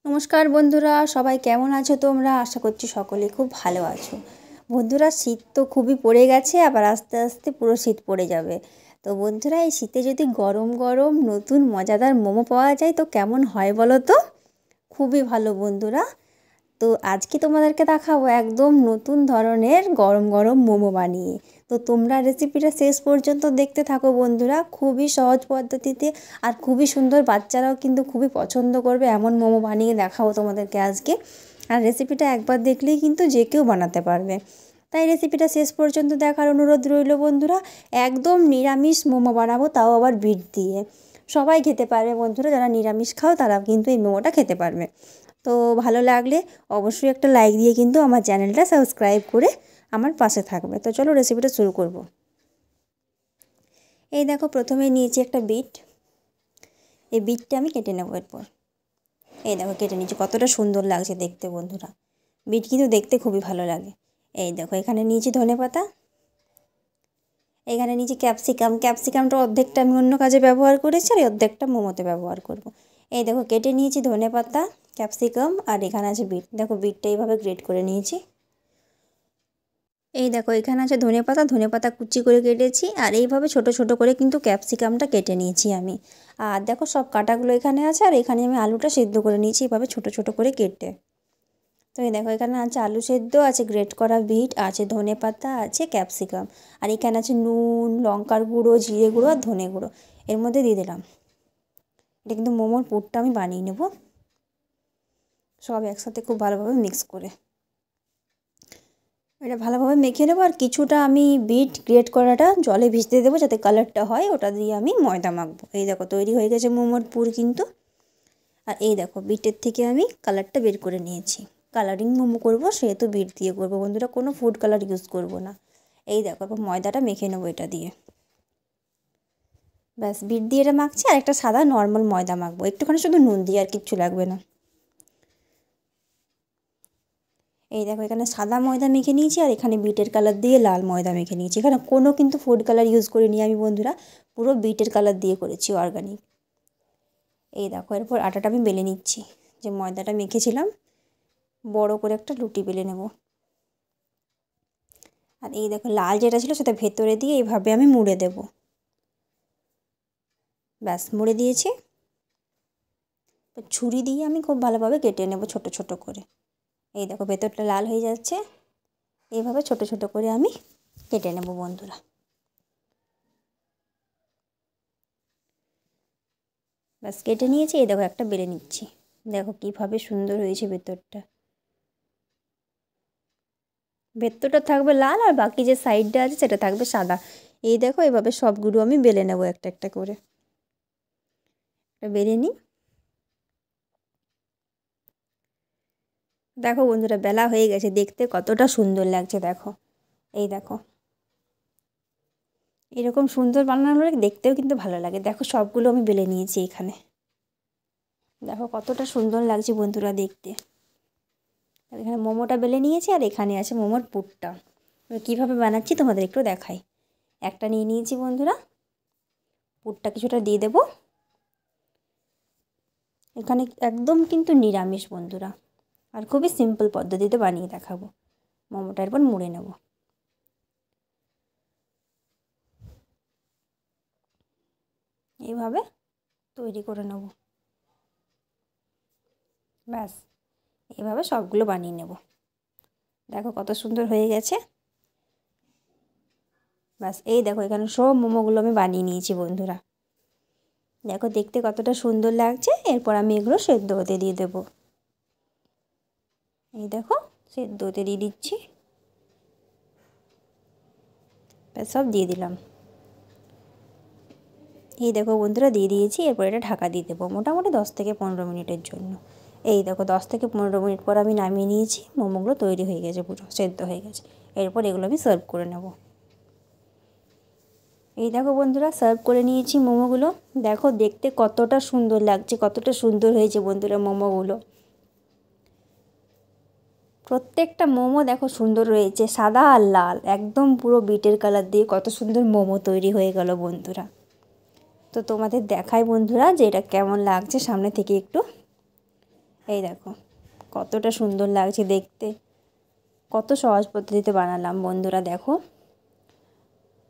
নমস্কার বন্ধুরা, সবাই কেমন আছো তোমরা? আশা করছি সকলে খুব ভালো আছো। বন্ধুরা, শীত তো খুবই পড়ে গেছে, আবার আস্তে আস্তে পুরো শীত পড়ে যাবে। তো বন্ধুরা, এই শীতে যদি গরম গরম নতুন মজাদার মোমো পাওয়া যায় তো কেমন হয় বলো তো? খুবই ভালো বন্ধুরা। তো আজকে তোমাদেরকে দেখাবো একদম নতুন ধরনের গরম গরম মোমো বানিয়ে। তো তোমরা রেসিপিটা শেষ পর্যন্ত দেখতে থাকো বন্ধুরা। খুবই সহজ পদ্ধতিতে আর খুবই সুন্দর, বাচ্চারাও কিন্তু খুবই পছন্দ করবে এমন মোমো বানিয়ে দেখাবো তোমাদেরকে আজকে। আর রেসিপিটা একবার দেখলেই কিন্তু যে কেউ বানাতে পারবে। তাই রেসিপিটা শেষ পর্যন্ত দেখার অনুরোধ রইল বন্ধুরা। একদম নিরামিষ মোমো বানাবো, তাও আবার বিট দিয়ে। সবাই খেতে পারবে বন্ধুরা, যারা নিরামিষ খাও তারা কিন্তু এই মোমোটা খেতে পারবে। তো ভালো লাগলে অবশ্যই একটা লাইক দিয়ে কিন্তু আমার চ্যানেলটা সাবস্ক্রাইব করে আমার পাশে থাকবে। তো চলো রেসিপিটা শুরু করব। এই দেখো, প্রথমে নিয়েছি একটা বিট। এই বিটটা আমি কেটে নেবো এরপর। এই দেখো কেটে নিয়েছি, কতটা সুন্দর লাগছে দেখতে বন্ধুরা। বিট কিন্তু দেখতে খুবই ভালো লাগে। এই দেখো, এখানে নিয়েছি ধনেপাতা, এখানে নিয়েছি ক্যাপসিকাম। ক্যাপসিকামটা অর্ধেকটা আমি অন্য কাজে ব্যবহার করেছি আর অর্ধেকটা মোমোতে ব্যবহার করব। এই দেখো কেটে নিয়েছি ধনেপাতা, ক্যাপসিকাম, আর এখানে আছে বিট। দেখো বিটটা এইভাবে গ্রেট করে নিয়েছি। এই দেখো, এখানে আছে ধনেপাতা, ধনেপাতা কুচি করে কেটেছি, আর এইভাবে ছোট ছোট করে কিন্তু ক্যাপসিকামটা কেটে নিয়েছি আমি। আর দেখো সব কাটাগুলো এখানে আছে, আর এখানে আমি আলুটা সেদ্ধ করে নিয়েছি এইভাবে ছোট ছোট করে কেটে। তো এই দেখো, এখানে আছে আলু সেদ্ধ, আছে গ্রেট করা বিট, আছে ধনেপাতা, আছে ক্যাপসিকাম, আর এখানে আছে নুন, লঙ্কার গুঁড়ো, জিরে গুঁড়ো আর ধনে গুঁড়ো। এর মধ্যে দিয়ে দিলাম। এটা কিন্তু মোমোর পুরটা আমি বানিয়ে নেব সব একসাথে খুব ভালোভাবে মিক্স করে। এটা ভালোভাবে মেখে নেবো, আর কিছুটা আমি বিট গ্রেট করাটা জলে ভিজতে দেবো যাতে কালারটা হয়, ওটা দিয়ে আমি ময়দা মাখবো। এই দেখো তৈরি হয়ে গেছে মোমোর পুর কিন্তু। আর এই দেখো, বিটের থেকে আমি কালারটা বের করে নিয়েছি। কালারিং মোমো করবো সেহেতু বিট দিয়ে করবো বন্ধুরা, কোনো ফুড কালার ইউজ করবো না। এই দেখো, এবার ময়দাটা মেখে নেবো এটা দিয়ে। ব্যাস, বিট দিয়ে এটা মাখছি, আর একটা সাদা নর্মাল ময়দা মাখবো, একটুখানি শুধু নুন দিয়ে, আর কিচ্ছু লাগবে না। এই দেখো, এখানে সাদা ময়দা মেখে নিয়েছি, আর এখানে বিটের কালার দিয়ে লাল ময়দা মেখে নিয়েছি। এখানে কোনো কিন্তু ফুড কালার ইউজ করিনি আমি বন্ধুরা, পুরো বিটের কালার দিয়ে করেছি, অর্গানিক। এই দেখো, এরপর আটাটা আমি বেলে নিচ্ছি। যে ময়দাটা মেখেছিলাম, বড় করে একটা লুটি বেলে নেব। আর এই দেখো, লাল যেটা ছিল সেটা ভেতরে দিয়ে এইভাবে আমি মুড়ে দেব। ব্যাস, মুড়ে দিয়েছি। ছুরি দিয়ে আমি খুব ভালোভাবে কেটে নেব ছোট ছোট করে। এই দেখো, ভেতরটা লাল হয়ে যাচ্ছে। এইভাবে ছোট ছোট করে আমি কেটে নেব বন্ধুরা। ব্যাস, কেটে নিয়েছি। এই দেখো, একটা বেলে নিচ্ছি। দেখো কীভাবে সুন্দর হয়েছে ভেতরটা। ভেতরটা থাকবে লাল, আর বাকি যে সাইডটা আছে সেটা থাকবে সাদা। এই দেখো, এভাবে সবগুলো আমি বেলে নেব একটা একটা করে। এটা বেলে নিই। দেখো বন্ধুরা, বেলা হয়ে গেছে, দেখতে কতটা সুন্দর লাগছে দেখো। এই দেখো, এরকম সুন্দর বানানো হলে দেখতেও কিন্তু ভালো লাগে। দেখো সবগুলো আমি বেলে নিয়েছি এখানে। দেখো কতটা সুন্দর লাগছে বন্ধুরা দেখতে। আর এখানে মোমোটা বেলে নিয়েছি, আর এখানে আছে মোমোর পুরটা। কীভাবে বানাচ্ছি তোমাদের একটু দেখাই। একটা নিয়ে নিয়েছি বন্ধুরা, পুরটা কিছুটা দিয়ে দেবো। এখানে একদম কিন্তু নিরামিষ বন্ধুরা, আর খুবই সিম্পল পদ্ধতিতে বানিয়ে দেখাবো। মোমোটা এরপর মুড়ে নেব। এইভাবে তৈরি করে নেব। ব্যাস, এইভাবে সবগুলো বানিয়ে নেব। দেখো কত সুন্দর হয়ে গেছে। ব্যাস, এই দেখো, এখানে সব মোমোগুলো আমি বানিয়ে নিয়েছি বন্ধুরা। দেখো দেখতে কতটা সুন্দর লাগছে। এরপর আমি এগুলো সেদ্ধ হতে দিয়ে দেবো। এই দেখো, সেদ্ধ হতে দিয়ে দিচ্ছি। ব্যাস, সব দিয়ে দিলাম। এই দেখো বন্ধুরা, দিয়ে দিয়েছি। এরপর এটা ঢাকা দিয়ে দেবো মোটামুটি 10 থেকে 15 মিনিটের জন্য। এই দেখো, 10 থেকে 15 মিনিট পর আমি নামিয়ে নিয়েছি। মোমোগুলো তৈরি হয়ে গেছে, পুরো সেদ্ধ হয়ে গেছে। এরপর এগুলো আমি সার্ভ করে নেব। এই দেখো বন্ধুরা, সার্ভ করে নিয়েছি মোমোগুলো। দেখো দেখতে কতটা সুন্দর লাগছে, কতটা সুন্দর হয়েছে বন্ধুরা মোমোগুলো। প্রত্যেকটা মোমো দেখো সুন্দর রয়েছে, সাদা আর লাল, একদম পুরো বিটের কালার দিয়ে কত সুন্দর মোমো তৈরি হয়ে গেল বন্ধুরা। তো তোমাদের দেখাই বন্ধুরা যে এটা কেমন লাগছে সামনে থেকে একটু। এই দেখো কতটা সুন্দর লাগছে দেখতে, কত সহজ পদ্ধতিতে বানালাম বন্ধুরা দেখো।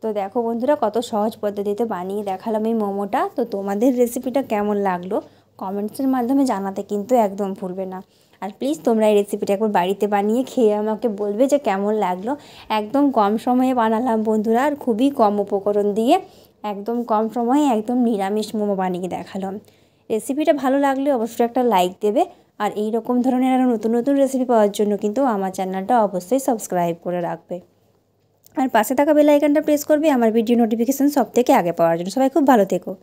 তো দেখো বন্ধুরা কত সহজ পদ্ধতিতে বানিয়ে দেখালাম এই মোমোটা। তো তোমাদের রেসিপিটা কেমন লাগলো কমেন্টসের মাধ্যমে জানাতে কিন্তু একদম ভুলবে না। আর প্লিজ তোমরা এই রেসিপিটা একবার বাড়িতে বানিয়ে খেয়ে আমাকে বলবে যে কেমন লাগলো। একদম কম সময়ে বানালাম বন্ধুরা, আর খুবই কম উপকরণ দিয়ে একদম কম সময়ে একদম নিরামিষ মোমো বানিয়ে দেখালাম। রেসিপিটা ভালো লাগলে অবশ্যই একটা লাইক দেবে। আর এই রকম ধরনের আরও নতুন নতুন রেসিপি পাওয়ার জন্য কিন্তু আমার চ্যানেলটা অবশ্যই সাবস্ক্রাইব করে রাখবে। আর পাশে থাকা বেল আইকনটা প্রেস করবে আমার ভিডিও নোটিফিকেশান সবথেকে আগে পাওয়ার জন্য। সবাই খুব ভালো থেকো।